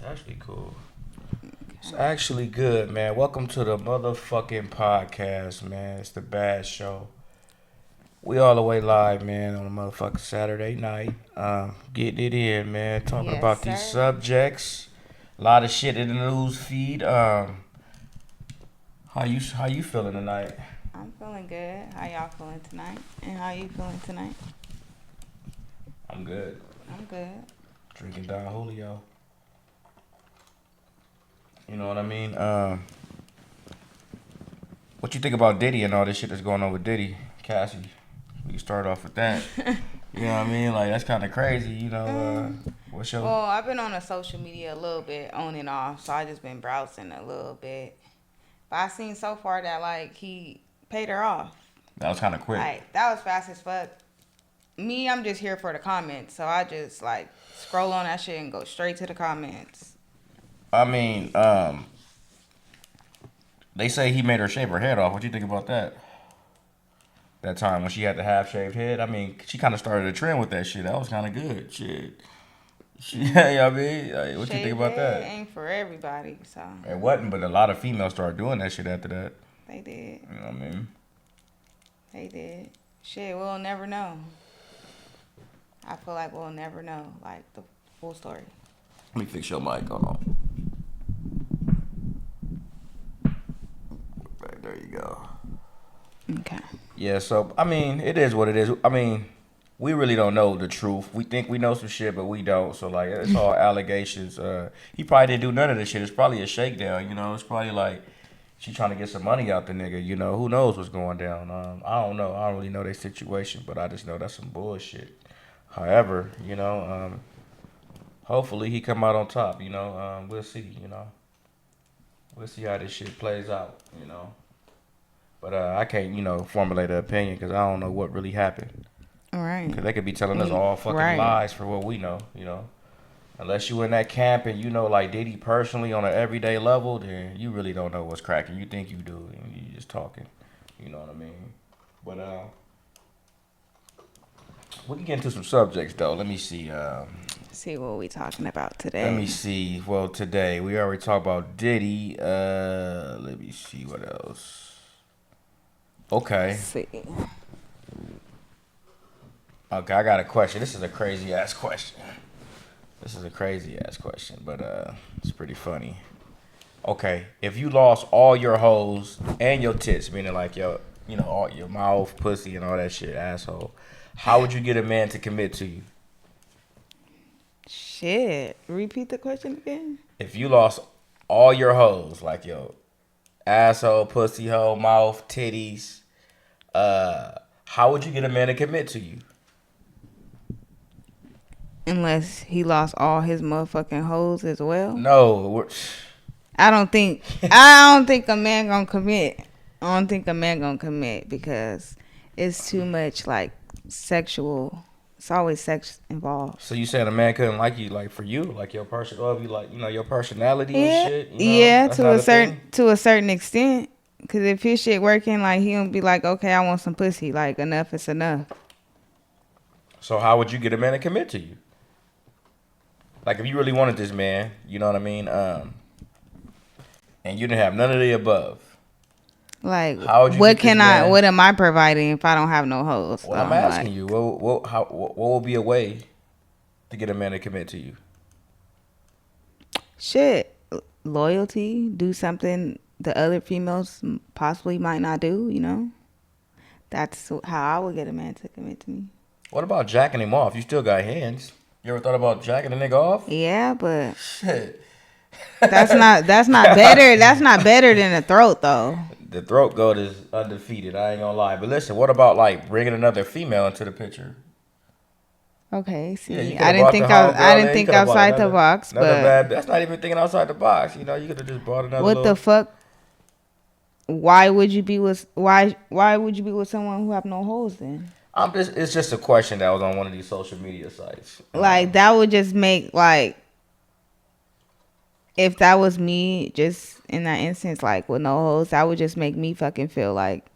actually cool. It's actually good, man. Welcome to the motherfucking podcast, man. It's the Bad Show. We all the way live, man, on a motherfucking Saturday night. Getting it in, man. Talking Yes, about these sir. subjects. A lot of shit in the news feed. How you feeling tonight? I'm feeling good. How y'all feeling tonight? And how you feeling tonight? I'm good. I'm good. Drinking Don Julio. You know what I mean? What you think about Diddy and all this shit that's going on with Diddy, Cassie? We can start off with that. You know what I mean? Like that's kind of crazy. What's your? Well, I've been on the social media a little bit on and off, so I just been browsing a little bit. But I seen so far that like he paid her off. That was kind of quick. Like that was fast as fuck. Me, I'm just here for the comments, so I just like scroll on that shit and go straight to the comments. I mean, they say he made her shave her head off. What you think about that? That time when she had the half shaved head. I mean, she kind of started a trend with that shit. That was kind of good. Shit. Yeah, you know what I mean? Like, what you think about that? Ain't for everybody, so It wasn't, but a lot of females started doing that shit after that. they did. You know what I mean? They did. Shit, we'll never know. I feel like we'll never know, like, the full story. Let me fix your mic. Hold on. Right, there you go. Okay. Yeah, so, I mean, it is what it is. I mean, we really don't know the truth. We think we know some shit, but we don't. So, like, it's all allegations. He probably didn't do none of this shit. It's probably a shakedown, you know? It's probably like she trying to get some money out the nigga, you know? Who knows what's going down? I don't know. I don't really know their situation, but I just know that's some bullshit. However, hopefully he come out on top, you know? We'll see, you know? We'll see how this shit plays out, you know? But I can't, formulate an opinion because I don't know what really happened. All right. Because they could be telling us all fucking lies for what we know, you know. Unless you in that camp and you know like Diddy personally on an everyday level, then you really don't know what's cracking. You think you do, and you just talking. You know what I mean? But we can get into some subjects though. Let me see. See what we talking about today. Let me see. Well, today we already talked about Diddy. Let me see what else. Okay. Let's see. Okay, I got a question. This is a crazy ass question. But it's pretty funny. Okay, if you lost all your hoes and your tits, meaning like all your mouth, pussy, and all that shit, asshole, how would you get a man to commit to you? Shit. Repeat the question again. If you lost all your hoes, like your asshole, pussy hole, mouth, titties, how would you get a man to commit to you? Unless he lost all his motherfucking hoes as well. No, I don't think a man gonna commit. I don't think a man gonna commit because it's too much like sexual. It's always sex involved. So you saying a man couldn't like you, like for you, like your person, or if you like, your personality and shit. Yeah, to a certain extent. Cause if his shit working, like he gonna be like, okay, I want some pussy. Like enough is enough. So how would you get a man to commit to you? Like if you really wanted this man, you know what I mean, and you didn't have none of the above. Like how would you what am I providing if I don't have no hoes? Well, I'm asking you, what would be a way to get a man to commit to you? Shit, loyalty, do something the other females possibly might not do, you know? That's how I would get a man to commit to me. What about jacking him off? You still got hands. You ever thought about jacking a nigga off? Yeah, but shit. That's not better. That's not better than the throat though. The throat goat is undefeated. I ain't gonna lie. But listen, what about like bringing another female into the picture? Okay, see, Yeah, I didn't think outside the box, but that's not even thinking outside the box. You could have just brought another. What the fuck? Why would you be with someone who have no holes then? It's just a question that was on one of these social media sites. Like that would just make like, if that was me, just in that instance, like with no holes, that would just make me fucking feel like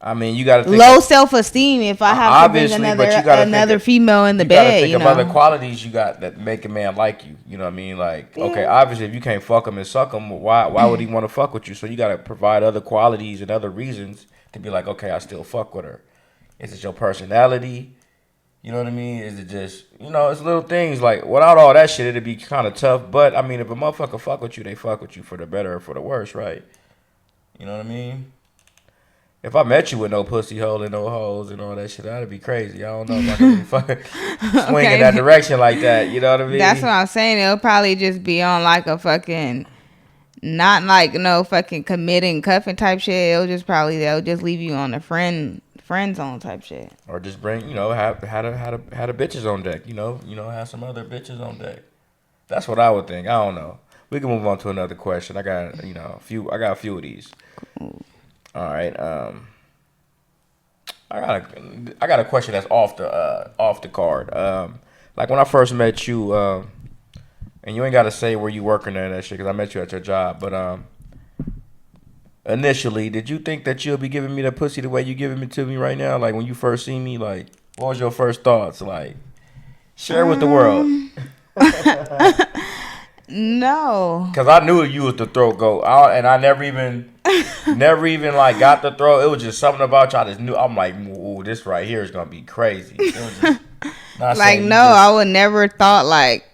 I mean, you got to think low self-esteem if I have to bring another female in the bed. You got to think of other qualities you got that make a man like you. You know what I mean? Like, okay, obviously, if you can't fuck him and suck him, why would he want to fuck with you? So you got to provide other qualities and other reasons to be like, okay, I still fuck with her. Is it your personality? You know what I mean? Is it just, it's little things like, without all that shit, it'd be kind of tough. But, I mean, if a motherfucker fuck with you, they fuck with you for the better or for the worse, right? You know what I mean? If I met you with no pussy hole and no holes and all that shit, that'd be crazy. I don't know if I can fucking swing in that direction like that. You know what I mean? That's what I'm saying. It'll probably just be on like a fucking, not like no fucking committing cuffing type shit. They'll just leave you on the friend zone type shit. Or just bring, have the bitches on deck. Have some other bitches on deck. That's what I would think. I don't know. We can move on to another question. I got a few of these. Cool. All right. I got a question that's off the card. Like when I first met you, and you ain't got to say where you working at and that shit because I met you at your job. But initially, did you think that you'll be giving me the pussy the way you giving it to me right now? Like when you first see me, like what was your first thoughts? Like share with the world. No, because I knew you was the throat goat, and I never even like got the throat. It was just something about you. I just knew. I'm like, ooh, this right here is gonna be crazy. It was just, like no, I would never thought like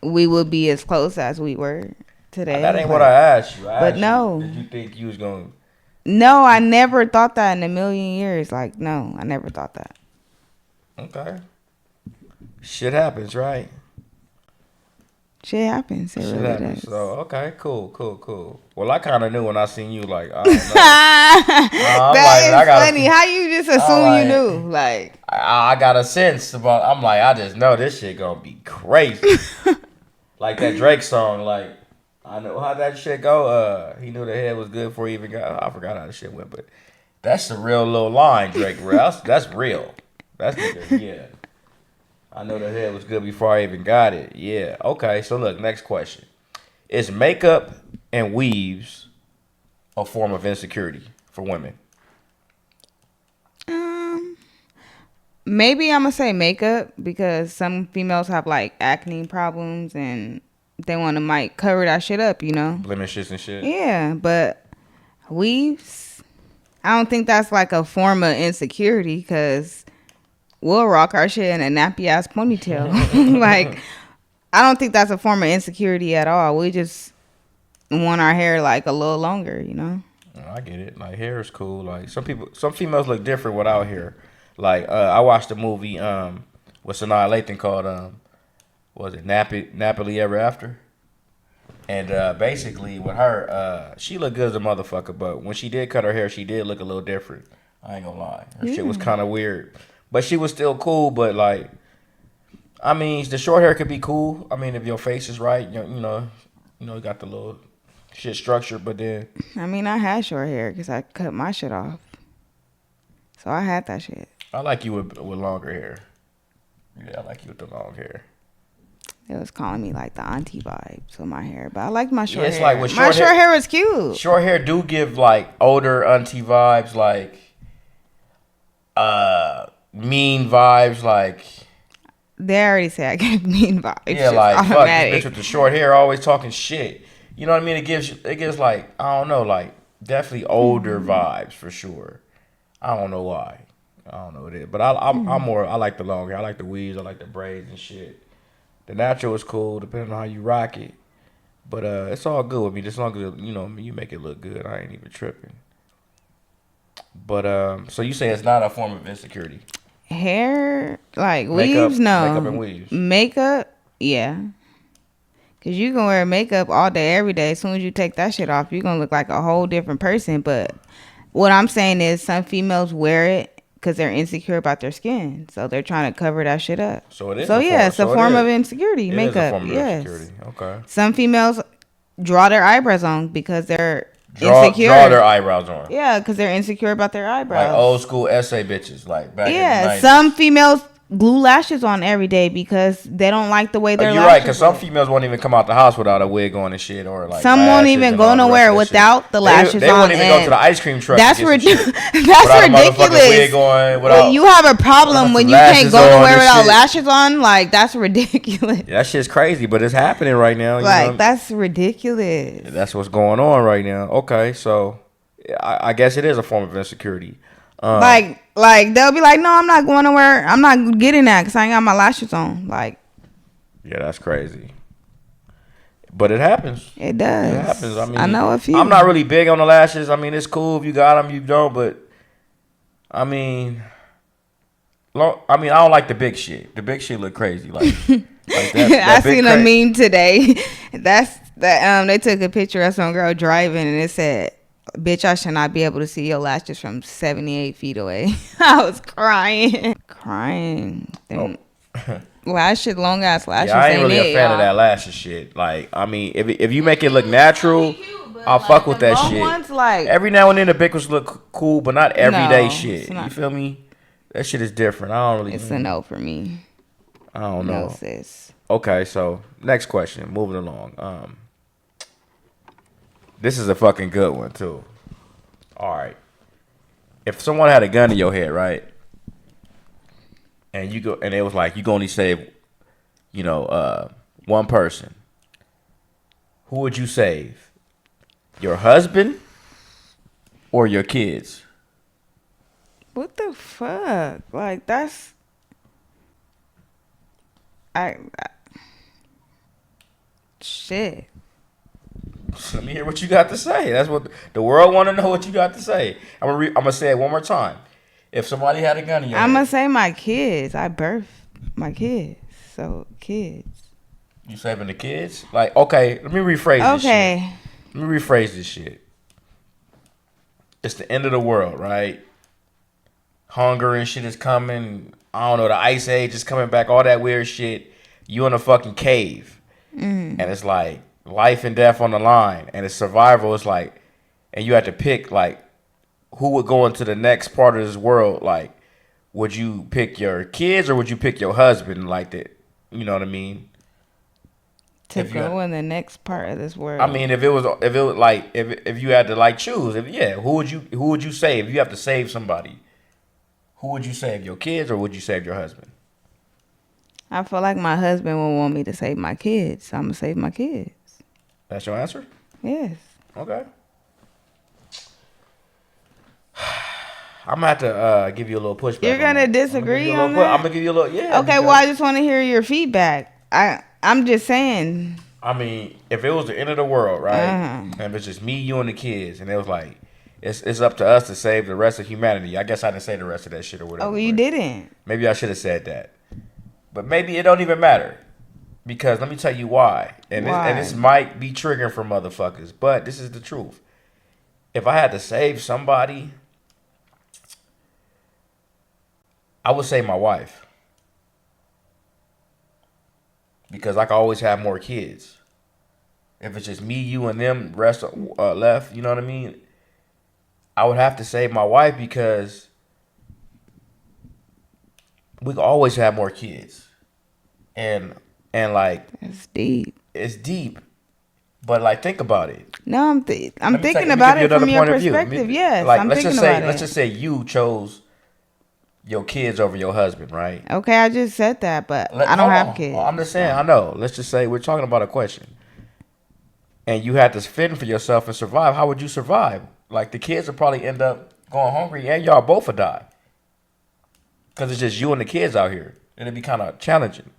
we would be as close as we were today. That ain't what I asked you. No, did you think you was gonna? No, I never thought that in a million years. Like no, I never thought that. Okay, shit happens, right? Shit happens. It really happens. Does. So okay, cool. Well, I kind of knew when I seen you. Like, I don't know. That's funny. How you just assume you knew? Like, I got a sense about. I'm like, I just know this shit gonna be crazy. Like that Drake song. Like, I know how that shit go. He knew the head was good before he even got. I forgot how the shit went, but that's the real little line, Drake. That's real. That's nigga. Yeah. I know the head was good before I even got it. Yeah. Okay. So look, next question: is makeup and weaves a form of insecurity for women? Maybe I'm gonna say makeup because some females have like acne problems and they want to might cover that shit up, blemishes and shit. Yeah, but weaves, I don't think that's like a form of insecurity because we'll rock our shit in a nappy ass ponytail. Like, I don't think that's a form of insecurity at all. We just want our hair like a little longer, I get it. Like hair is cool. Like some females look different without hair. Like I watched a movie with Sanaa Lathan called was it Nappily Ever After? And basically with her, she looked good as a motherfucker, but when she did cut her hair, she did look a little different. I ain't gonna lie. Her shit was kind of weird. But she was still cool, but like, I mean, the short hair could be cool. I mean, if your face is right, you got the little shit structure, but then. I mean, I had short hair because I cut my shit off. So I had that shit. I like you with longer hair. Yeah, I like you with the long hair. It was calling me like the auntie vibes with my hair, but I like my short hair. Like my short hair was cute. Short hair do give like older auntie vibes, like mean vibes, like. They already say I get mean vibes. Yeah, like fuck this bitch with the short hair always talking shit. You know what I mean? It gives like, I don't know, like definitely older vibes for sure. I don't know why. I don't know what it is, but I'm more. I like the long hair. I like the weaves. I like the braids and shit. The natural is cool, depending on how you rock it. But it's all good with me, as long as you make it look good. I ain't even tripping. But so you say it's not a form of insecurity? Hair, like weaves, no. Makeup and weaves. Makeup, yeah. Cause you can wear makeup all day, every day. As soon as you take that shit off, you're gonna look like a whole different person. But what I'm saying is, some females wear it because they're insecure about their skin, so they're trying to cover that shit up. So it is. So yeah, it's a form of insecurity. Makeup, yes. Okay. Some females draw their eyebrows on because they're insecure. Draw their eyebrows on. Yeah, because they're insecure about their eyebrows. Like old school essay bitches, like back in the 90s. Some females glue lashes on every day because they don't like the way their You're lashes right, because some look. females won't even come out the house without a wig on and shit, or like Some won't lashes even and go all the rest nowhere of that without shit. the lashes They on. won't even go to and the ice cream truck. That's to get some shit that's without a motherfucking ridiculous. wig on. When you have a problem some when you can't lashes go on nowhere and without shit. lashes on. Like that's ridiculous. Yeah, that shit's crazy, but it's happening right now. You Like know? that's ridiculous. That's what's going on right now. Okay, so I guess it is a form of insecurity. Like they'll be like, no, I'm not going nowhere. I'm not getting that because I ain't got my lashes on. Like, yeah, that's crazy. But it happens. it does. It happens. I mean, I know a few. I'm not really big on the lashes. I mean, it's cool if you got them, you don't. But I mean, I don't like the big shit. The big shit look crazy. Like that I seen a meme today. They took a picture of some girl driving and it said, "Bitch, I should not be able to see your lashes from 78 feet away." I was crying. Oh. Lashes, long ass lashes. Yeah, I ain't really a fan of y'all. that lashes shit. Like, I mean, if you make it look natural, I'll fuck with that shit. Ones, like, every now and then the big ones look cool, but not everyday No, shit. it's not. You feel me? That shit is different. I don't really. it's a no for me. I don't know. No, sis. Okay, so next question. Moving along. This is a fucking good one too. All right. If someone had a gun in your head, right? And it was like you can only save, one person. Who would you save? Your husband or your kids? What the fuck? Like that's I shit. Let me hear what you got to say. That's what the world want to know. What you got to say. I'm gonna say it one more time. If somebody had a gun in your I'm head, gonna say my kids. I birthed my kids, so kids. you saving the kids? Like, okay, let me rephrase this shit. Okay. Let me rephrase this shit. It's the end of the world, right? Hunger and shit is coming. I don't know, the ice age is coming back, all that weird shit. You in a fucking cave. And it's like life and death on the line. And it's survival. It's like, and you have to pick, like, who would go into the next part of this world? Like, would you pick your kids or would you pick your husband? Like that, you know what I mean? To If you go had- in the next part of this world. I mean, if you had to like choose, who would you save? If you have to save somebody, who would you save? Your kids or would you save your husband? I feel like my husband would want me to save my kids. So I'm gonna save my kids. That's your answer? Yes. Okay. I'm gonna have to give you a little pushback. You're gonna disagree on that? I'm gonna give you a little, yeah. Okay, well I just want to hear your feedback. I'm just saying. I mean, if it was the end of the world, right, Uh-huh. and it's just me, you, and the kids, and it was like, it's up to us to save the rest of humanity. I guess I didn't say the rest of that shit or whatever. Oh, you but didn't. Maybe I should have said that, but maybe it don't even matter, because let me tell you why. And Why? This might be triggering for motherfuckers, but this is the truth. If I had to save somebody, I would save my wife. Because I can always have more kids. If it's just me, you, and them, rest left, you know what I mean? I would have to save my wife because we can always have more kids. And like, It's deep. it's deep. But like, think about it. No, I'm Let me thinking give about you it from another your point of view. perspective. Yes, Like, I'm let's thinking just say, about let's it. just say you chose your kids over your husband, right? Okay, I just said that, but I don't Hold have on. kids. I'm just saying, I know. Let's just say we're talking about a question. And you had to fend for yourself and survive. How would you survive? Like, the kids would probably end up going hungry and y'all both would die. Because it's just you and the kids out here. It'd be kind of challenging.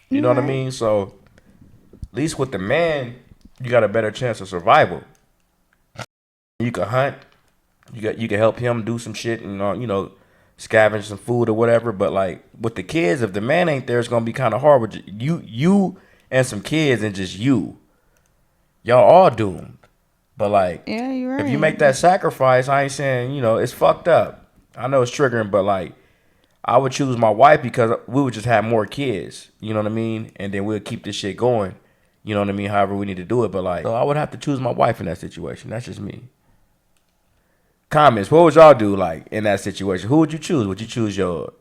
You know what I mean? So, at least with the man, you got a better chance of survival. You can hunt. You can help him do some shit and scavenge some food or whatever. But like with the kids, if the man ain't there, it's gonna be kind of hard with you and some kids and just you. Y'all all doomed. But like, Yeah, you're right. if you make that sacrifice, I ain't saying it's fucked up. I know it's triggering, but like, I would choose my wife because we would just have more kids. You know what I mean? And then we'll keep this shit going. You know what I mean? However we need to do it. But like, so I would have to choose my wife in that situation. That's just me. Comments. What would y'all do like in that situation? Who would you choose? Would you choose your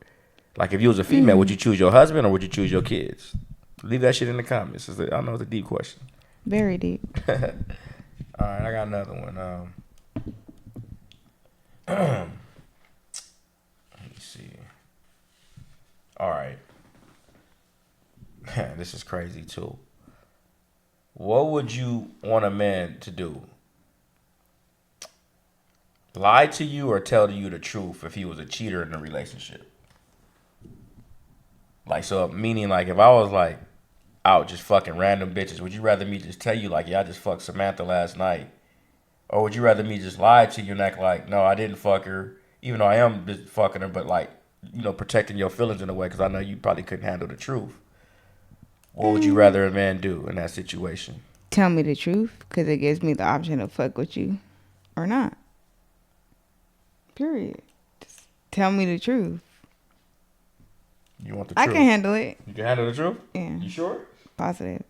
like if you was a female? Would you choose your husband or would you choose your kids? Leave that shit in the comments. I know it's a deep question. Very deep. All right, I got another one. Let me see. All right. This is crazy too. What would you want a man to do? Lie to you or tell you the truth if he was a cheater in a relationship? Like, so meaning like if I was like out just fucking random bitches, would you rather me just tell you like, yeah, I just fucked Samantha last night? Or would you rather me just lie to you and act like, no, I didn't fuck her, even though I am just fucking her, but like, you know, protecting your feelings in a way because I know you probably couldn't handle the truth. What would you rather a man do in that situation? Tell me the truth because it gives me the option to fuck with you or not. Period. Just tell me the truth. You want the truth? I can handle it. You can handle the truth? Yeah. You sure? Positive.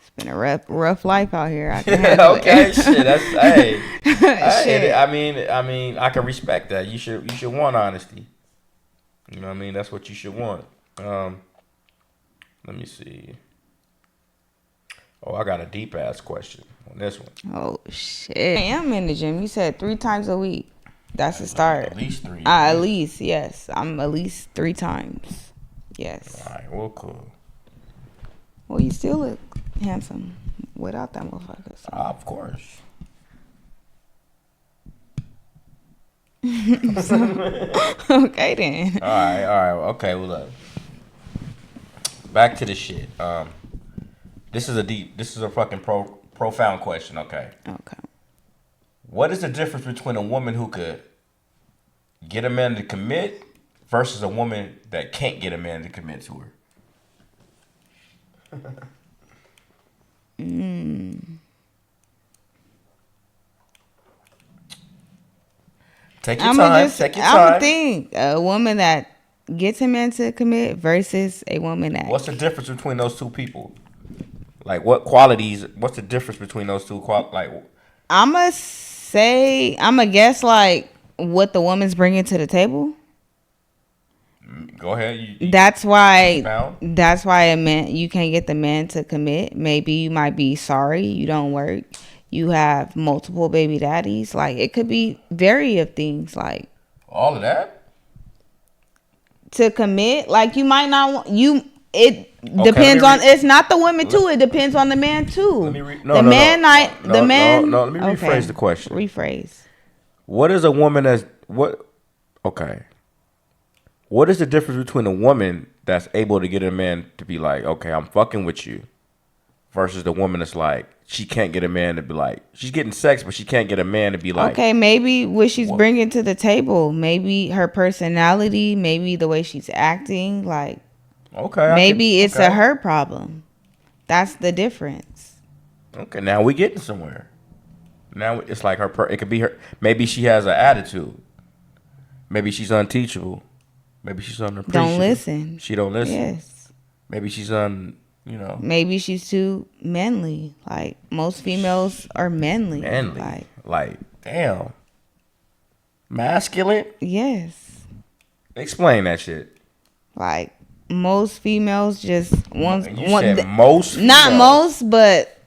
It's been a rough life out here. I can handle okay, it. shit. That's hey. Shit. I mean, I can respect that. You should want honesty. You know what I mean? That's what you should want. Let me see. Oh, I got a deep ass question on this one. Oh shit! I am in the gym. You said 3 times a week. That's the start. At least 3. At least, yes. I'm at least 3 times. Yes. All right, well, cool. Well, you still look handsome without that motherfucker. So. Of course. Okay then. All right. Okay, well, look. Back to the shit. This is a fucking profound question. Okay. Okay. What is the difference between a woman who could get a man to commit versus a woman that can't get a man to commit to her? Take your time. Take your time. I would think a woman that gets a man to commit versus a woman that. What's the difference between those two people? Like, what qualities? What's the difference between those two? I'ma guess like what the woman's bringing to the table. Go ahead. That's why a man, you can't get the man to commit. Maybe you might be sorry, you don't work, you have multiple baby daddies. Like, it could be of things. Like, all of that to commit. Like, you might not want you. It depends on. It's not the woman too. It depends on the man too. Let me rephrase the question. Rephrase. What is a woman that's what? Okay. What is the difference between a woman that's able to get a man to be like, okay, I'm fucking with you, versus the woman that's like, she can't get a man to be like, she's getting sex, but she can't get a man to be like. Okay, maybe what she's bringing to the table, maybe her personality, maybe the way she's acting, like. Okay. Maybe it's a her problem. That's the difference. Okay, now we getting somewhere. Now it's like it could be her. Maybe she has an attitude. Maybe she's unteachable. Maybe she's unappreciative. Don't listen. She don't listen. Yes. Maybe she's Maybe she's too manly. Like, most females are manly. Like damn. Masculine? Yes. Explain that shit. Like, most females just want. Most? Not most, but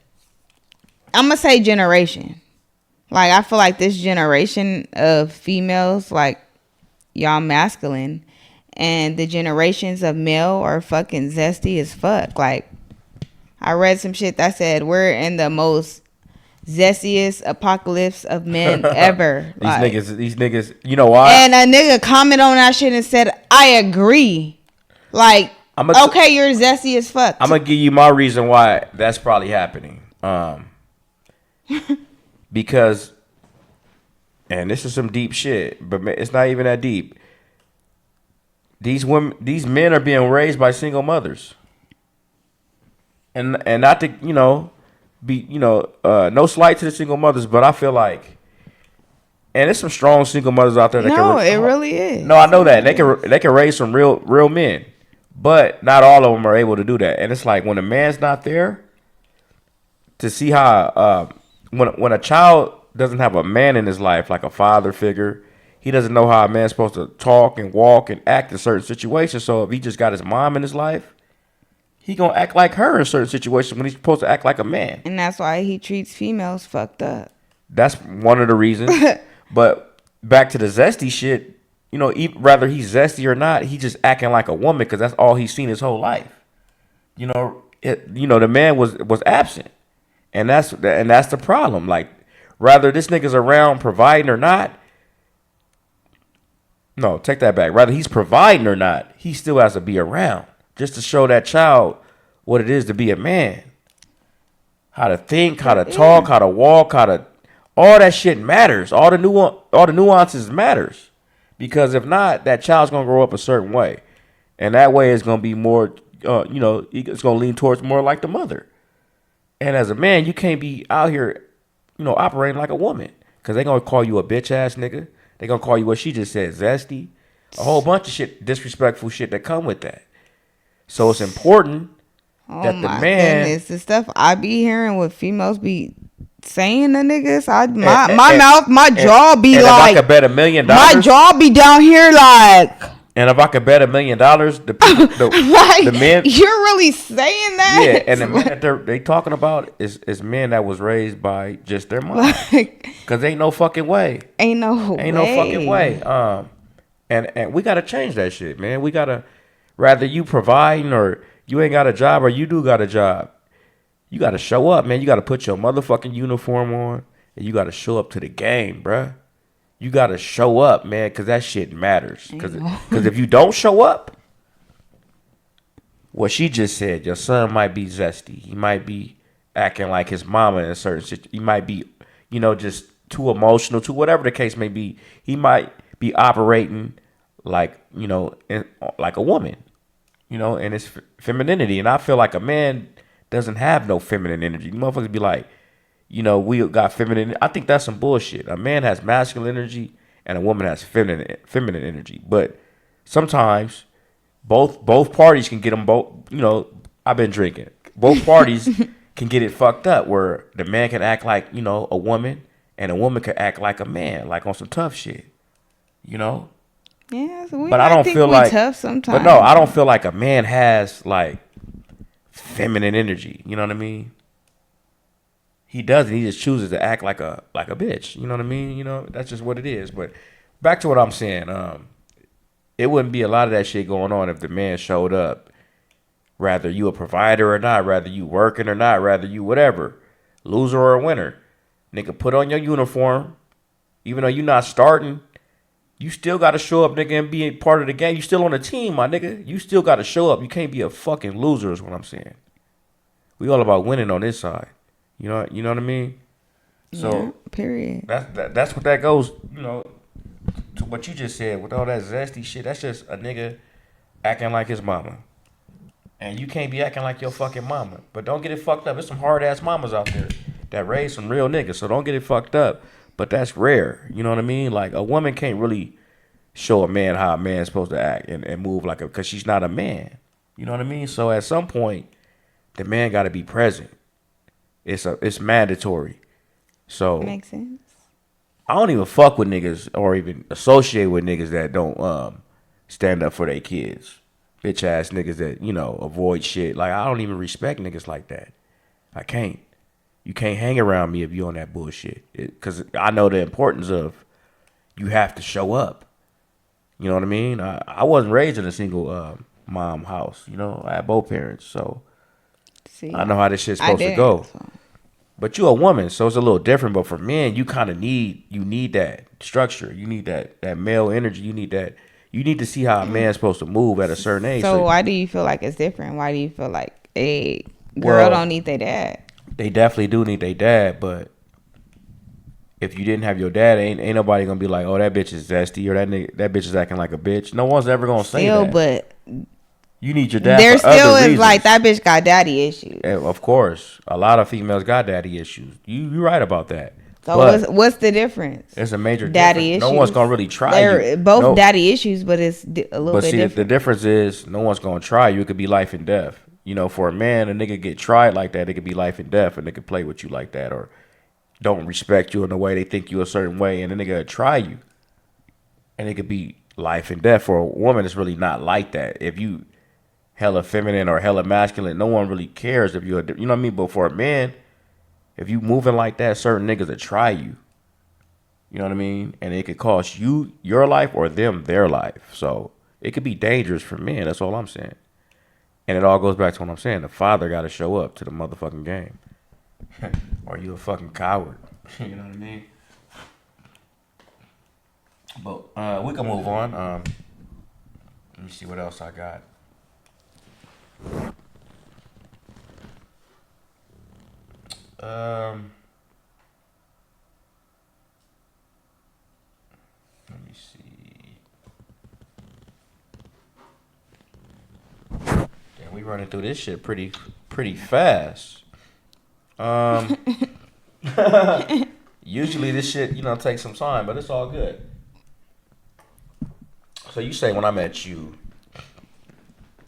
I'm gonna say generation. Like, I feel like this generation of females, like, y'all masculine, and the generations of male are fucking zesty as fuck. Like, I read some shit that said we're in the most zestiest apocalypse of men ever. These niggas, you know why? And a nigga commented on that shit and said, I agree. Like, okay, you're zesty as fuck. I'm gonna give you my reason why that's probably happening. Because, and this is some deep shit, but it's not even that deep. These men are being raised by single mothers, and not to be no slight to the single mothers, but I feel like, and there's some strong single mothers out there. It really is. No, I know that they can raise some real men, but not all of them are able to do that. And it's like when a man's not there to see how when a child doesn't have a man in his life, like a father figure, he doesn't know how a man's supposed to talk and walk and act in certain situations. So if he just got his mom in his life, he gonna act like her in certain situations when he's supposed to act like a man. And that's why he treats females fucked up. That's one of the reasons. But back to the zesty shit, you know, whether he's zesty or not, he just acting like a woman because that's all he's seen his whole life. You know, the man was absent, and that's the problem. Like, whether this nigga's around providing or not. No, take that back. Whether he's providing or not, he still has to be around just to show that child what it is to be a man. How to think, how to talk, how to walk, all that shit matters. All the nuances matters. Because if not, that child's gonna grow up a certain way, and that way is gonna be more, it's gonna lean towards more like the mother. And as a man, you can't be out here, operating like a woman, because they gonna call you a bitch ass nigga. They gonna call you what she just said, zesty, a whole bunch of shit, disrespectful shit that come with that. So it's important that the man, goodness, the stuff I be hearing what females be saying to niggas, my jaw be and like, if I could bet $1 million, my jaw be down here like. And if I could bet $1 million, the like, the men, you're really saying that? Yeah, and the men that they talking about is men that was raised by just their mom. Cause ain't no fucking way. Ain't no fucking way. And we gotta change that shit, man. We gotta, rather you providing or you ain't got a job or you do got a job, you gotta show up, man. You gotta put your motherfucking uniform on and you gotta show up to the game, bruh. You gotta show up, man, because that shit matters. Because if you don't show up, what she just said, your son might be zesty. He might be acting like his mama in a certain situation. He might be, just too emotional, to whatever the case may be. He might be operating like, like a woman, in his femininity. And I feel like a man doesn't have no feminine energy. You motherfuckers be like, we got feminine. I think that's some bullshit. A man has masculine energy and a woman has feminine energy. But sometimes both parties can get them both. I've been drinking. Both parties can get it fucked up where the man can act like, a woman and a woman can act like a man, like on some tough shit. Yeah, so but I don't feel like tough sometimes. But no, I don't feel like a man has like feminine energy. You know what I mean? He doesn't. He just chooses to act like a bitch. You know what I mean? That's just what it is. But back to what I'm saying. It wouldn't be a lot of that shit going on if the man showed up. Rather you a provider or not, rather you working or not, rather you whatever, loser or a winner. Nigga, put on your uniform. Even though you're not starting, you still got to show up, nigga, and be a part of the game. You still on the team, my nigga. You still got to show up. You can't be a fucking loser is what I'm saying. We all about winning on this side. You know what I mean? So yeah, period. That's what that goes, to what you just said with all that zesty shit. That's just a nigga acting like his mama. And you can't be acting like your fucking mama. But don't get it fucked up. There's some hard ass mamas out there that raise some real niggas. So don't get it fucked up. But that's rare. You know what I mean? Like a woman can't really show a man how a man's supposed to act and move like because she's not a man. You know what I mean? So at some point, the man got to be present. It's mandatory. So makes sense. I don't even fuck with niggas or even associate with niggas that don't stand up for their kids. Bitch ass niggas that, avoid shit. Like I don't even respect niggas like that. I can't. You can't hang around me if you on that bullshit. Cause I know the importance of you have to show up. You know what I mean? I wasn't raised in a single mom house. I had both parents, so see, I know how this shit's supposed to go. So. But you a woman, so it's a little different. But for men, you kind of need that structure. You need that male energy. You need that. You need to see how a man's supposed to move at a certain age. So why do you feel like it's different? Why do you feel like a girl don't need their dad? They definitely do need their dad, but if you didn't have your dad, ain't nobody gonna be like, oh, that bitch is zesty or that bitch is acting like a bitch. No one's ever gonna say that. But you need your dad. There for still other is reasons. like that bitch got daddy issues. Of course, a lot of females got daddy issues. You right about that. So what's the difference? It's a major daddy difference. issues. No one's gonna really try They're you. both daddy issues, but it's a little bit different. The difference is no one's gonna try you. It could be life and death. For a man, a nigga get tried like that, it could be life and death, and they could play with you like that, or don't respect you in the way they think you a certain way, and then they gotta try you, and it could be life and death. For a woman, it's really not like that. If you hella feminine or hella masculine, no one really cares if you're, you know what I mean. But for a man, if you moving like that, certain niggas that try you. You know what I mean? And it could cost you your life or them their life. So it could be dangerous for men. That's all I'm saying. And it all goes back to what I'm saying. The father got to show up to the motherfucking game. Or you a fucking coward. You know what I mean? But we can move on. Let me see what else I got. Let me see. Yeah, we running through this shit pretty fast. Usually this shit, takes some time, but it's all good. So you say when I met you,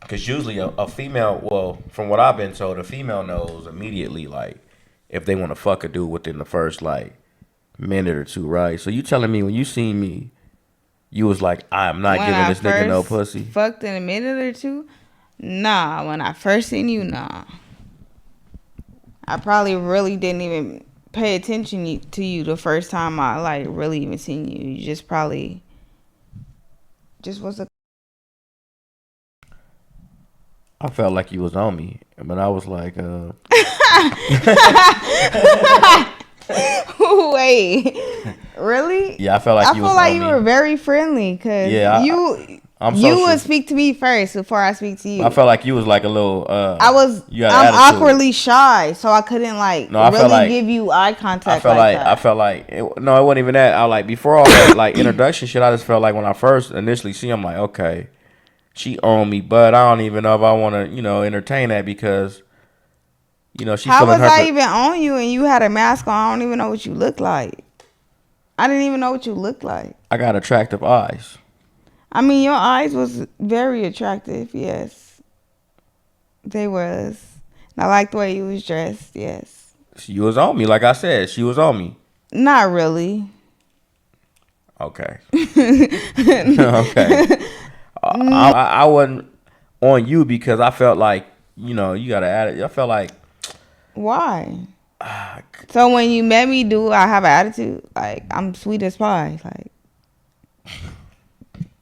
because usually a female, well, from what I've been told, a female knows immediately, like, if they want to fuck a dude within the first, like, minute or two, right? So you telling me when you seen me, you was like, I'm not when giving I this nigga no pussy? Fucked in a minute or two? Nah, when I first seen you, nah. I probably really didn't even pay attention to you the first time I, like, really even seen you. You just probably just was a... I felt like you was on me, but I was like, Wait, really? Yeah, I felt like you was on me. I feel like you were very friendly, cause you would speak to me first before I speak to you. I felt like you was like a little. I'm awkwardly shy, so I couldn't give you eye contact. I felt like it wasn't even that. I like before all that like introduction shit. I just felt like when I first initially see, I'm like, okay, she owned me, but I don't even know if I want to, entertain that because, she. How was I even on you and you had a mask on? I don't even know what you look like. I didn't even know what you looked like. I got attractive eyes. I mean, your eyes was very attractive. Yes, they was. And I like the way you was dressed. Yes. She was on me, like I said. She was on me. Not really. Okay. Okay. I wasn't on you because I felt like, you got to add it. I felt like. Why? So when you met me, do I have an attitude? Like, I'm sweet as pie. Like,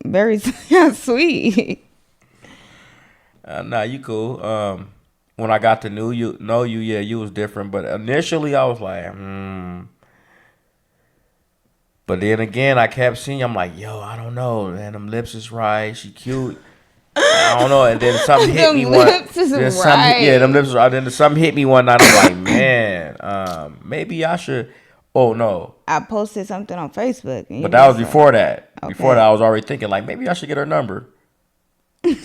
very sweet. Nah, you cool. When I got to know you, yeah, you was different. But initially, I was like, But then again, I kept seeing you. I'm like, yo, I don't know, man. Them lips is right. She cute. I don't know. And then something hit me one. Them lips is right. Then something hit me one night. I'm like, man, maybe I should. Oh no. I posted something on Facebook. But that was before that. Okay. Before that, I was already thinking like maybe I should get her number. You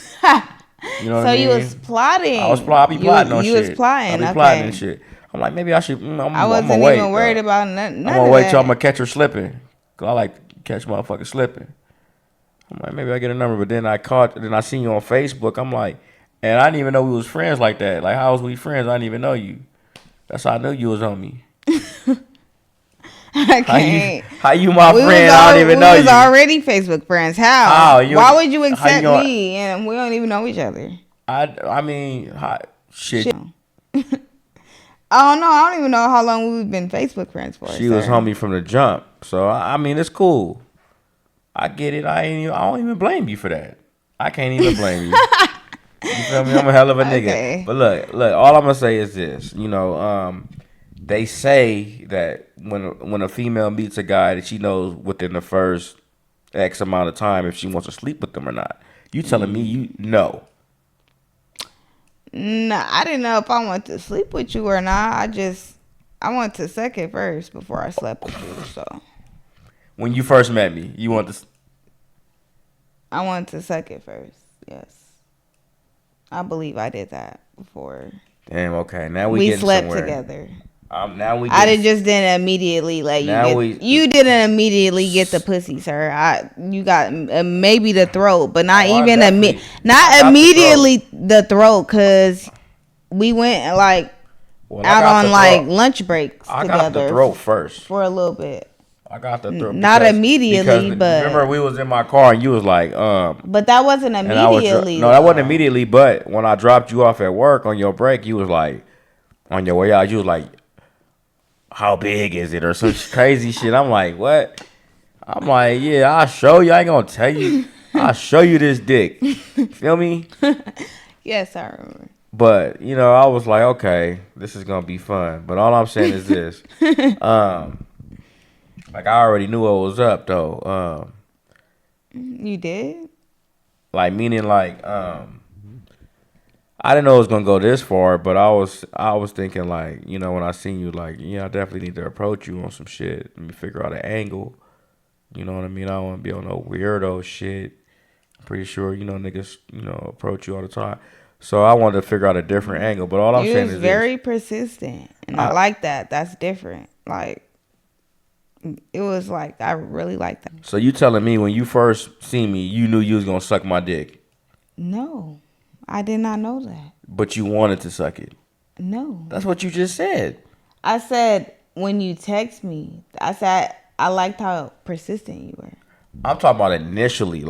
know what I mean? You was plotting. I be plotting on shit. You was plotting. I be plotting and shit. I'm like maybe I should. I wasn't even worried about nothing. I'm gonna wait till I'm gonna catch her slipping. Cause I like to catch motherfuckers slipping. I'm like, maybe I get a number, but then I seen you on Facebook. I'm like, and I didn't even know we was friends like that. Like, how was we friends? I didn't even know you. That's how I knew you was on me. I can't. How you my friend? I don't even know you. We was already Facebook friends. How? Why would you accept me and we don't even know each other? I mean, shit. I don't know. I don't even know how long we've been Facebook friends for. She was homie from the jump. So, I mean, it's cool. I get it. I don't even blame you for that. I can't even blame you. You feel me? I'm a hell of a nigga. Okay. But look. All I'm gonna say is this. They say that when a female meets a guy, that she knows within the first X amount of time if she wants to sleep with them or not. You telling me you know? Nah, I didn't know if I wanted to sleep with you or not. I wanted to suck it first before I slept with you. So. When you first met me, you want to... I wanted to suck it first, yes. I believe I did that before. Damn, okay. Now we slept somewhere. Together. Now we. Just didn't immediately let you get... You didn't immediately get the pussy, sir. You got maybe the throat, but not even... Not immediately the throat, because we went like... Well, out on like lunch breaks I together. got the throat first. For a little bit. I got the throat. Not immediately, but remember we was in my car and you was like, But that wasn't immediately. No, that wasn't immediately. But when I dropped you off at work on your break, you was like, on your way out, you was like, how big is it or some crazy shit? I'm like, what? I'm like, yeah, I'll show you. I ain't gonna tell you. I'll show you this dick. Feel me? Yes, I remember. But, you know, I was like, okay, this is going to be fun. But all I'm saying is this. Like, I already knew what was up, though. You did? Like, meaning, like, I didn't know it was going to go this far, but I was thinking, like, you know, when I seen you, like, yeah, I definitely need to approach you on some shit. Let me figure out an angle. You know what I mean? I don't want to be on no weirdo shit. I'm pretty sure, you know, niggas, you know, approach you all the time. So I wanted to figure out a different angle, but all I'm saying is very persistent, and I like that. That's different. Like, it was like, I really like that. So you telling me when you first seen me, you knew you was gonna suck my dick? No, I did not know that. But you wanted to suck it? No. That's what you just said. I said when you text me, I said I liked how persistent you were. I'm talking about initially,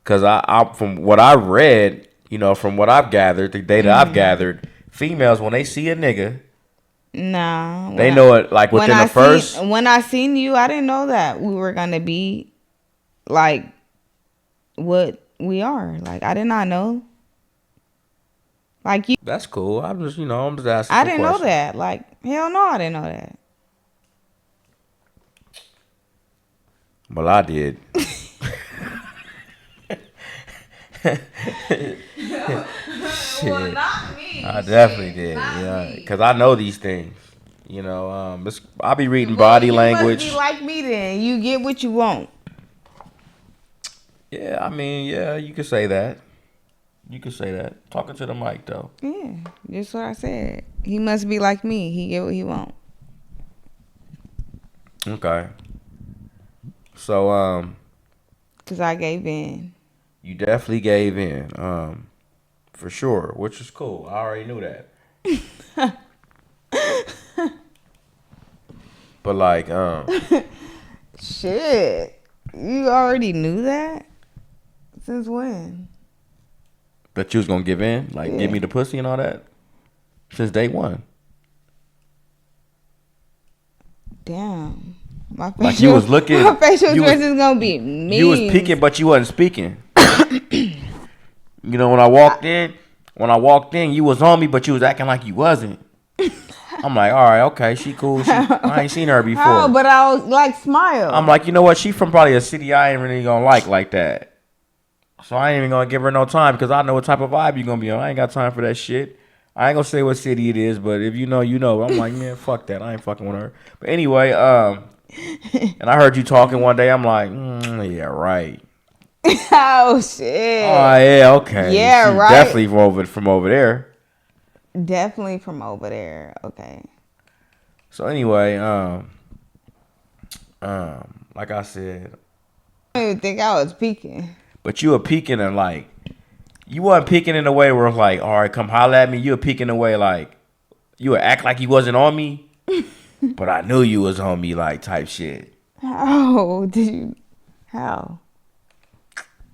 because I from what I read, you know, from what I've gathered, the data I've gathered, females, when they see a nigga, nah, they know it like within the first. When I seen you, I didn't know that we were gonna be like what we are. Like, I did not know. Like, you. That's cool. I'm just asking. I didn't know that. Like, hell no, I didn't know that. Well, I did. Well, not me. I definitely did, yeah, because I know these things. You know, I be reading body language. You must be like me then. You get what you want. Yeah, I mean, yeah, you could say that. You could say that. Talking to the mic, though. Yeah, that's what I said. He must be like me. He get what he want. Okay. So, because I gave in. You definitely gave in, for sure, which is cool. I already knew that. But like, shit, you already knew that? Since when? That you was gonna give in, like give me the pussy and all that, since day one. Damn. Like you was looking. My facial expression is gonna be mean. You was peeking, but you wasn't speaking. You know, when I walked in, you was on me, but you was acting like you wasn't. I'm like, all right, okay, she cool. I ain't seen her before. How? But I was like, smile. I'm like, you know what? She from probably a city I ain't really gonna like that. So I ain't even gonna give her no time because I know what type of vibe you gonna be on. I ain't got time for that shit. I ain't gonna say what city it is, but if you know, you know. I'm like, man, fuck that. I ain't fucking with her. But anyway, and I heard you talking one day. I'm like, yeah, right. Oh shit. Oh yeah, okay. Yeah, she's right. Definitely from over there. Definitely from over there. Okay. So anyway, like I said, I didn't even think I was peeking. But you were peeking and like, you wasn't peeking in a way where it's like, all right, come holler at me. You were peeking in a way like, you would act like you wasn't on me, but I knew you was on me, like type shit. How did you? How?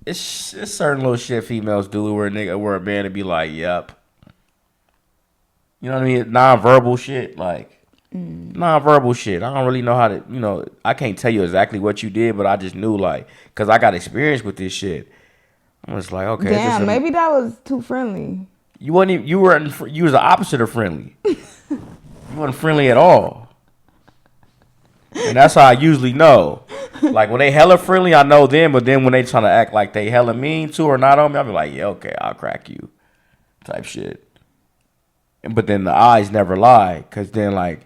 It's certain little shit females do where a man to be like, yep. You know what I mean? Non-verbal shit, like non-verbal shit. I don't really know how to, you know, I can't tell you exactly what you did, but I just knew, like, because I got experience with this shit. I'm just like, okay. Damn, maybe that was too friendly. You wasn't even, you was the opposite of friendly. You wasn't friendly at all. And that's how I usually know. Like, when they hella friendly, I know them, but then when they trying to act like they hella mean to or not on me, I'll be like, yeah, okay, I'll crack you. Type shit. But then the eyes never lie, because then, like,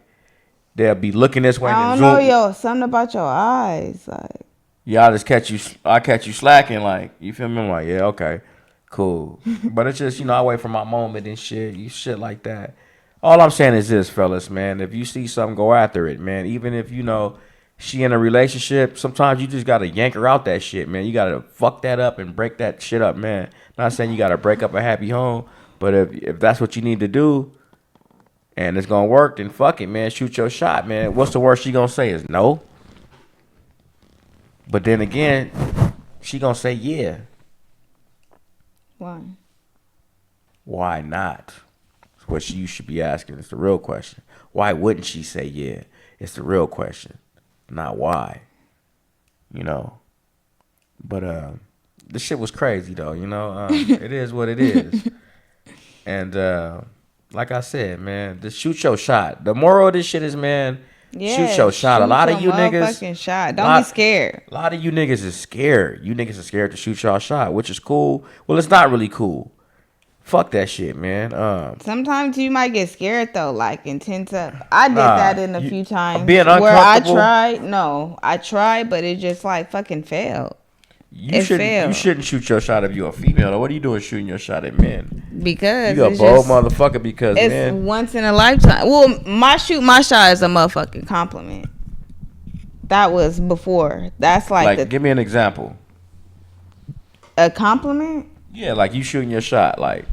they'll be looking this way. I don't know, yo, something about your eyes, like. Yeah, I catch you slacking, like, you feel me? I'm like, yeah, okay, cool. But it's just, you know, I wait for my moment and shit like that. All I'm saying is this, fellas, man, if you see something, go after it, man. Even if, you know, she in a relationship, sometimes you just got to yank her out that shit, man. You got to fuck that up and break that shit up, man. Not saying you got to break up a happy home, but if that's what you need to do, and it's gonna work, then fuck it, man. Shoot your shot, man. What's the worst she gonna say is no? But then again, she gonna say yeah. Why? Why not? That's what you should be asking. It's the real question. Why wouldn't she say yeah? It's the real question, not why. You know. But this shit was crazy though. You know, it is what it is. And like I said, man, just shoot your shot. The moral of this shit is, man, shoot your shot. A lot of you niggas, shot. Don't be scared. A lot of you niggas is scared. You niggas are scared to shoot y'all shot, which is cool. Well, it's not really cool. Fuck that shit, man. Sometimes you might get scared though, like intense up. I did that in a few times being where I tried, but it just like fucking failed. You shouldn't shoot your shot if you're a female. What are you doing shooting your shot at men? Because you a bold motherfucker. Because it's man, once in a lifetime. Well, my shot is a motherfucking compliment. That was before. That's like give me an example. A compliment? Yeah, like you shooting your shot, like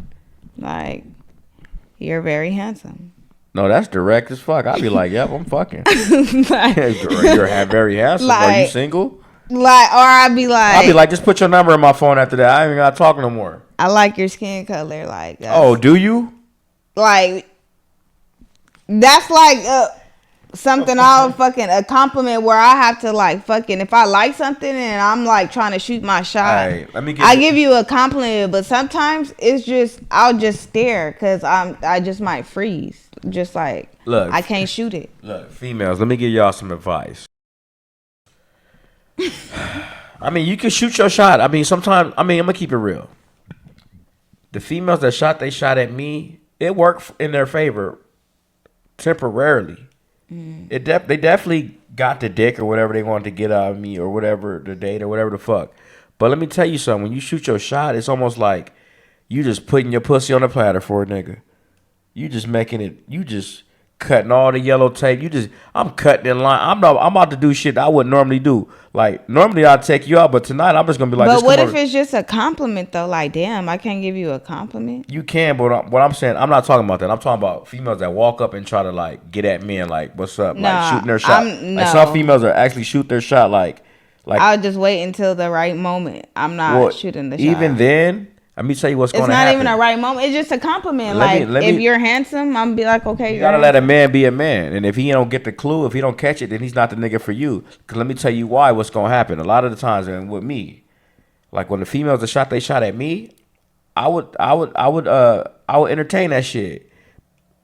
you're very handsome. No, that's direct as fuck. I'd be like, yep, I'm fucking. You're very handsome. Are you single? I'd be like, just put your number in my phone after that. I ain't even gotta talk no more. I like your skin color, like. Oh, do you? Like, that's like something I'll fucking a compliment where I have to like fucking if I like something and I'm like trying to shoot my shot. Right, I give you a compliment, but sometimes it's just I'll just stare because I just might freeze. Just like look, I can't shoot it. Look, females, let me give y'all some advice. I mean, you can shoot your shot. I mean, sometimes, I'm gonna keep it real. The females that shot they shot at me, it worked in their favor temporarily. They definitely got the dick or whatever they wanted to get out of me or whatever, the date or whatever the fuck. But let me tell you something. When you shoot your shot, it's almost like you just putting your pussy on a platter for a nigga. You just making it, you just cutting all the yellow tape. I'm cutting in line. I'm about to do shit I wouldn't normally do. Like, normally I'd take you out, but tonight I'm just going to be like, but what if it's just a compliment, though? Like, damn, I can't give you a compliment? You can, but what I'm saying, I'm not talking about that. I'm talking about females that walk up and try to, like, get at men, like, what's up? Nah, like, shooting their shot. Like, some females are actually shoot their shot, like. I'll just wait until the right moment. I'm not shooting the shot. Even then, let me tell you what's going to happen. It's not even a right moment. It's just a compliment. If you're handsome, I'm be like, okay. You gotta let a man be a man, and if he don't get the clue, if he don't catch it, then he's not the nigga for you. Cause let me tell you why. What's gonna happen? A lot of the times, and with me, like when the females they shot at me, I would entertain that shit.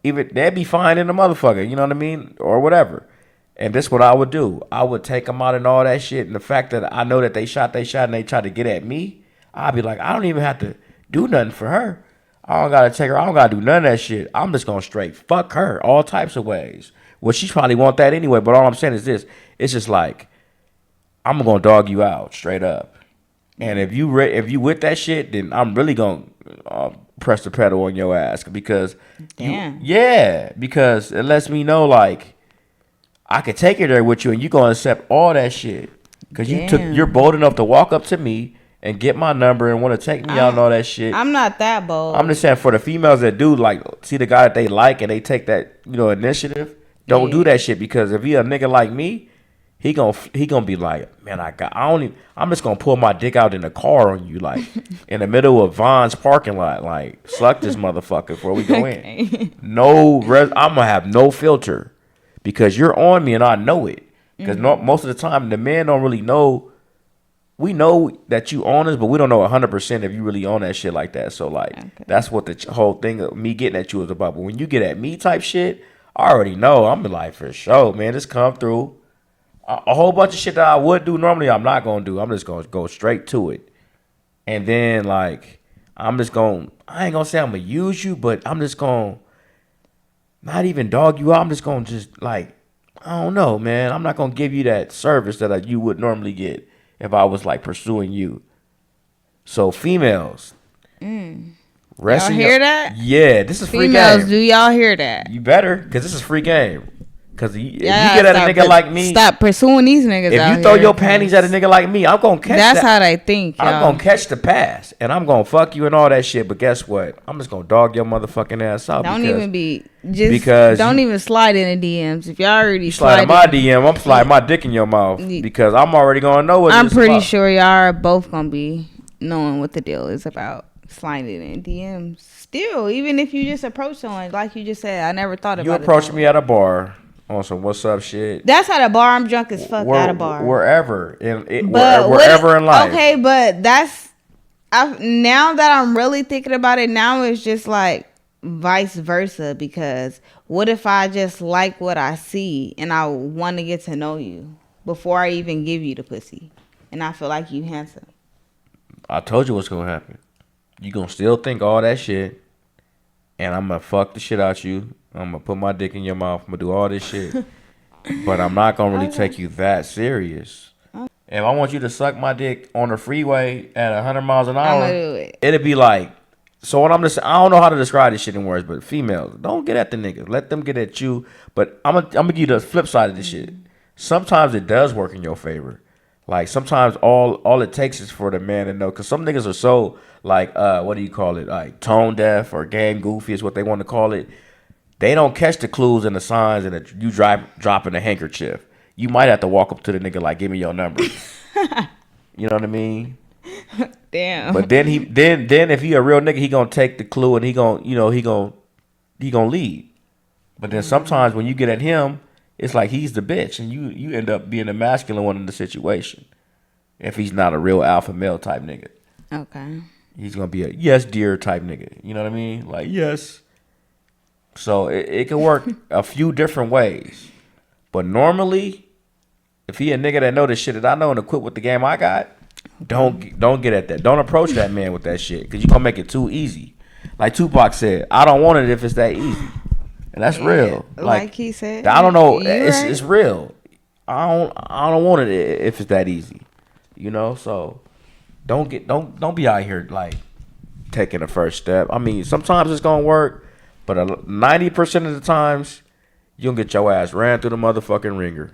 Even they'd be fine in the motherfucker, you know what I mean, or whatever. And this what I would do. I would take them out and all that shit. And the fact that I know that they shot and they tried to get at me. I'll be like, I don't even have to do nothing for her. I don't got to take her. I don't got to do none of that shit. I'm just going to straight fuck her all types of ways. Well, she probably want that anyway. But all I'm saying is this. It's just like, I'm going to dog you out straight up. And if you with that shit, then I'm really going to press the pedal on your ass. Because, because it lets me know, like, I could take her there with you and you're going to accept all that shit. Because you're bold enough to walk up to me and get my number and want to take me out and all that shit. I'm not that bold. I'm just saying for the females that do like see the guy that they like and they take that initiative, don't do that shit because if he a nigga like me, he gonna be like, man, I'm just gonna pull my dick out in the car on you like in the middle of Vaughn's parking lot, like suck this motherfucker before we go in. I'm gonna have no filter because you're on me and I know it because most of the time the men don't really know. We know that you own us, but we don't know 100% if you really own that shit like that. So, like, that's what the whole thing of me getting at you is about. But when you get at me type shit, I already know. I'm like, for sure, man, just come through. A whole bunch of shit that I would do normally, I'm not going to do. I'm just going to go straight to it. And then, like, I ain't going to say I'm going to use you, but I'm just going to not even dog you out. I'm just going to just, like, I don't know, man. I'm not going to give you that service that you would normally get. If I was like pursuing you. So females. Y'all hear that? Yeah, this is free game. Females, do y'all hear that? You better, because this is free game. Cause if you get at a nigga like me, stop pursuing these niggas. If you throw your panties at a nigga like me, I'm gonna catch that. That's how they think. I'm gonna catch the pass, and I'm gonna fuck you and all that shit. But guess what? I'm just gonna dog your motherfucking ass out. Don't even slide in the DMs. If y'all already slide in my DM, I'm sliding my dick in your mouth because I'm already gonna know what. I'm pretty sure y'all are both gonna be knowing what the deal is about. Sliding in DMs. Still, even if you just approach someone, like you just said, I never thought about it. You approached me at a bar on some what's up shit. That's at a bar. I'm drunk as fuck at a bar. Wherever wherever in life. Okay, but now that I'm really thinking about it, now it's just like vice versa. Because what if I just like what I see and I want to get to know you before I even give you the pussy, and I feel like you handsome? I told you what's gonna happen. You gonna still think all that shit, and I'm gonna fuck the shit out you. I'm gonna put my dick in your mouth. I'm gonna do all this shit, but I'm not gonna really take you that serious. If I want you to suck my dick on the freeway at 100 miles an hour, it'd be like. So what I'm just, I don't know how to describe this shit in words, but females, don't get at the niggas. Let them get at you. But I'm gonna give you the flip side of this shit. Sometimes it does work in your favor. Like sometimes all it takes is for the man to know, because some niggas are so like what do you call it, like tone deaf or game goofy is what they want to call it. They don't catch the clues and the signs, and you dropping a handkerchief. You might have to walk up to the nigga like, give me your number. You know what I mean? Damn. But then if he a real nigga, he gonna take the clue and he gonna lead. But then sometimes when you get at him, it's like he's the bitch, and you end up being the masculine one in the situation. If he's not a real alpha male type nigga. Okay. He's gonna be a yes dear type nigga. You know what I mean? Like yes. So it can work a few different ways. But normally, if he a nigga that know the shit that I know and to quit with the game I got, don't get at that. Don't approach that man with that shit, because you're gonna make it too easy. Like Tupac said, I don't want it if it's that easy. And that's real. Like he said. I don't know. It's real. I don't want it if it's that easy. You know, so don't be out here like taking the first step. I mean, sometimes it's gonna work, but 90% of the times you'll get your ass ran through the motherfucking ringer.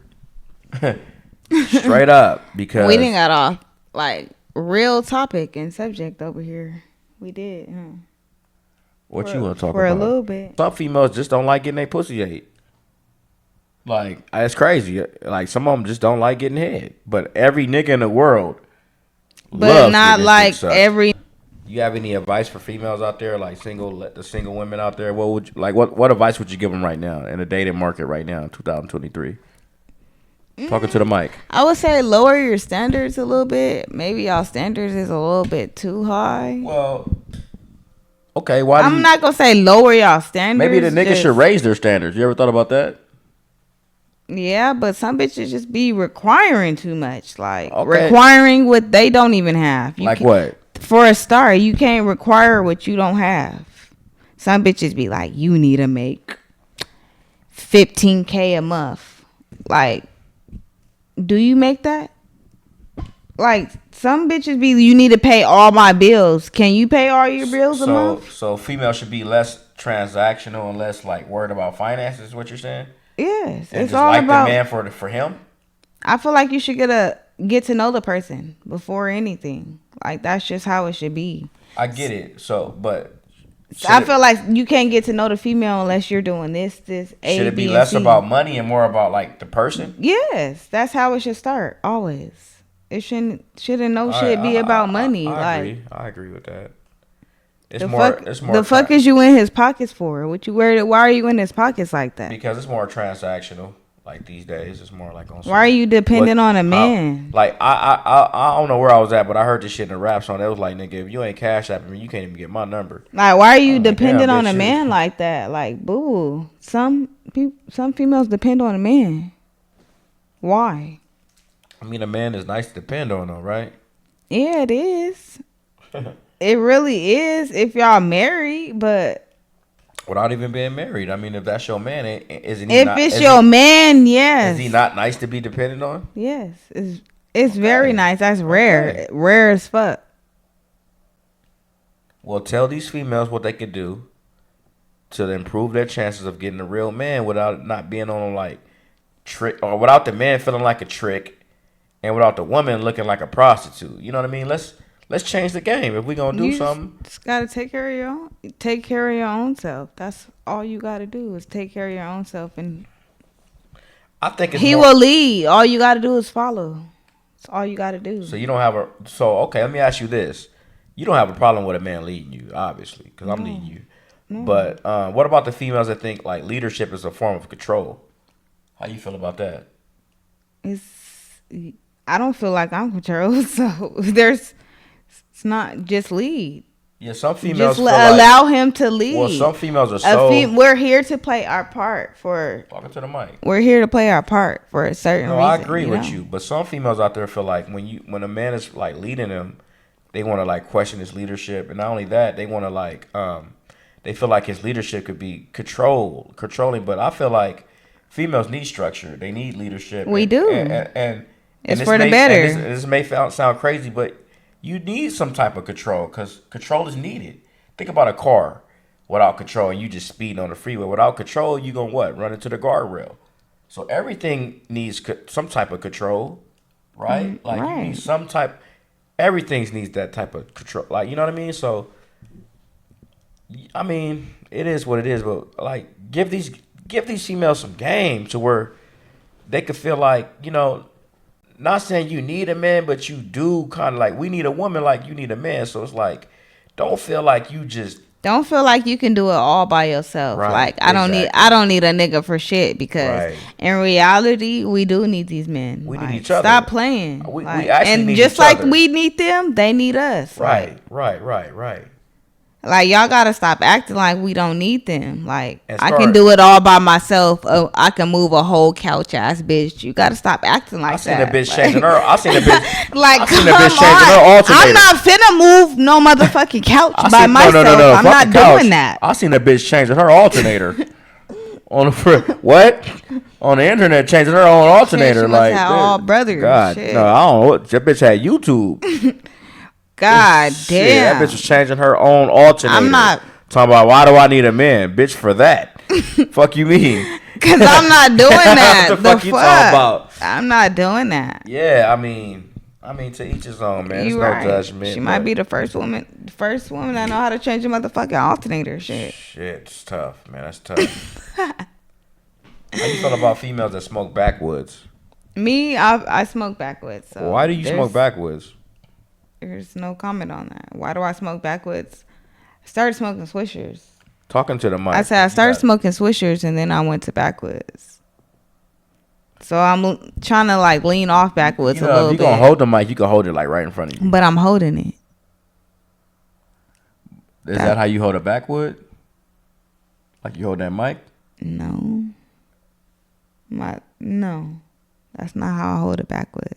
Straight up, because we didn't got off like real topic and subject over here. We did, huh? What you want to talk for about? For a little bit. Some females just don't like getting their pussy ate. Like, it's crazy. Like, some of them just don't like getting head. But every nigga in the world but not like every. You have any advice for females out there, like the single women out there? What would you, like? What advice would you give them right now in the dating market right now in 2023? Talking to the mic. I would say lower your standards a little bit. Maybe y'all standards is a little bit too high. Well, okay. I'm not gonna say lower y'all standards. Maybe the niggas should raise their standards. You ever thought about that? Yeah, but some bitches just be requiring too much. Like requiring what they don't even have. Like what? For a start, you can't require what you don't have. Some bitches be like, you need to make $15K a month. Like, do you make that? Like, some bitches be, you need to pay all my bills. Can you pay all your bills a month? So females should be less transactional and less like worried about finances, is what you're saying? Yes. And it's all like about the man for him? I feel like you should get to know the person before anything. Like, that's just how it should be. I get it. So, but I feel like you can't get to know the female unless you're doing this, A, should it be B, less C. about money and more about like the person? Yes, that's how it should start. Always, it shouldn't no shit be about money. I agree with that. It's the more. Fuck, it's more. The fuck is you in his pockets for? What you worried? Why are you in his pockets like that? Because it's more transactional. Like these days, it's more like on. Why are you dependent on a man? I don't know where I was at, but I heard this shit in a rap song. It was like, nigga, if you ain't cash apping me, you can't even get my number. Like, why are you dependent on a man like that? Like, boo. Some females depend on a man. Why? I mean, a man is nice to depend on, though, right? Yeah, it is. It really is if y'all married, but. Without even being married. I mean, if that's your man, isn't he if not, it's your man, yes. Is he not nice to be dependent on? Yes. It's very nice. That's rare. Okay. Rare as fuck. Well, tell these females what they could do to improve their chances of getting a real man without not being on, like, trick, or without the man feeling like a trick, and without the woman looking like a prostitute. You know what I mean? Let's change the game if we gonna do something. Just gotta take care of your own self. That's all you gotta do is take care of your own self, and I think he will lead. All you gotta do is follow. That's all you gotta do. So you don't have okay. Let me ask you this: you don't have a problem with a man leading you, obviously, because I'm leading you. No. But what about the females that think like leadership is a form of control? How you feel about that? I don't feel like I'm controlled, so it's not just lead. Yeah, some females just allow him to lead. Well, some females are so. We're here to play our part for. Talking to the mic. We're here to play our part for a certain reason. I agree with you, but some females out there feel like when a man is like leading them, they want to like question his leadership, and not only that, they want to like they feel like his leadership could be controlling. But I feel like females need structure. They need leadership. We do, and it's for the better. This may sound crazy, but you need some type of control because control is needed. Think about a car without control and you just speeding on the freeway. Without control, you gonna what? Run into the guardrail. So everything needs some type of control, right? Like you need some type. Everything needs that type of control. Like you know what I mean? So, I mean, it is what it is. But like, give these females some game to where they could feel like Not saying you need a man, but you do kind of like we need a woman like you need a man. So it's like, don't feel like you can do it all by yourself. Right, like I don't need a nigga for shit because in reality we do need these men. We like, need each other. Stop playing. We actually need just each like other. we need them, they need us. Right. Like y'all gotta stop acting like we don't need them. Like and I can do it all by myself. Oh, I can move a whole couch ass bitch. You gotta stop acting like that. I seen a bitch changing her. I seen a bitch. Like I seen a bitch changing her alternator. I'm not finna move no motherfucking couch by myself. No. I'm not doing that. I seen a bitch changing her alternator on the internet, changing her own alternator. She like have all brothers. God, shit. no, I don't know. That bitch had YouTube. God damn. That bitch was changing her own alternator. I'm not talking about why do I need a man, bitch, for that. Fuck you mean? Because I'm not doing that. What the fuck you talking about? I'm not doing that. Yeah, I mean to each his own, man. There's no judgment. She might be the first woman that know how to change a motherfucking alternator. Shit, it's tough, man. That's tough. How you feel about females that smoke backwoods? Me, I smoke backwoods. So why do you smoke backwoods? There's no comment on that. Why do I smoke backwoods? I started smoking swishers. Talking to the mic. I said I started smoking swishers and then I went to backwoods. So I'm trying to like lean off backwoods a little bit. If you're going to hold the mic, you can hold it like right in front of you. But I'm holding it. Is that how you hold a backwood? Like you hold that mic? No. No. That's not how I hold a backwood.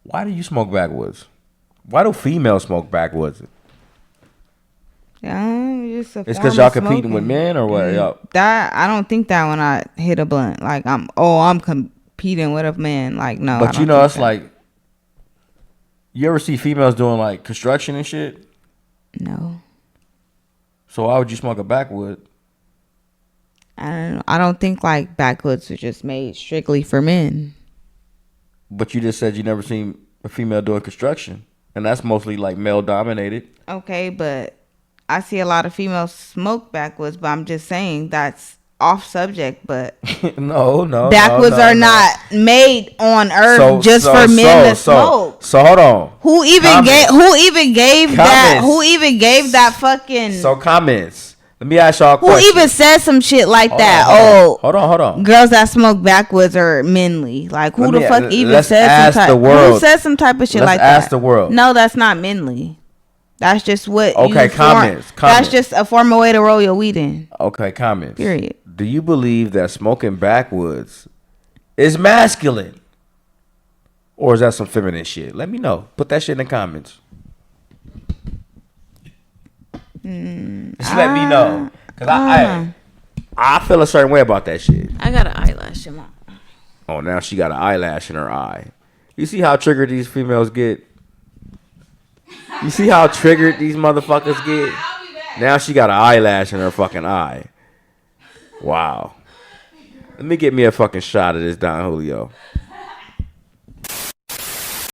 Why do you smoke backwoods? Why do females smoke backwoods? It's because y'all competing with men or what? That I don't think that when I hit a blunt, like I'm competing with a man. Like no. But it's like, you ever see females doing like construction and shit? No. So why would you smoke a backwood? I don't know. I don't think like backwoods are just made strictly for men. But you just said you never seen a female doing construction. And that's mostly like male dominated. Okay, but I see a lot of females smoke backwoods, but I'm just saying that's off subject, but no. Backwoods are not made on earth just for men to smoke. So hold on. Who even gave that fucking comments. Let me ask y'all a question. Who even said some shit like that? Hold on. Girls that smoke backwoods are menly. Like who the fuck even said some type? Who said some type of shit like that? Ask the world. No, that's not menly. That's just what. Okay, comments. That's just a formal way to roll your weed in. Okay, comments. Period. Do you believe that smoking backwoods is masculine, or is that some feminine shit? Let me know. Put that shit in the comments. Just let me know, cause I feel a certain way about that shit. I got an eyelash in my. Oh, now she got an eyelash in her eye. You see how triggered these females get? You see how triggered these motherfuckers get? Now she got an eyelash in her fucking eye. Wow. Let me get me a fucking shot of this Don Julio.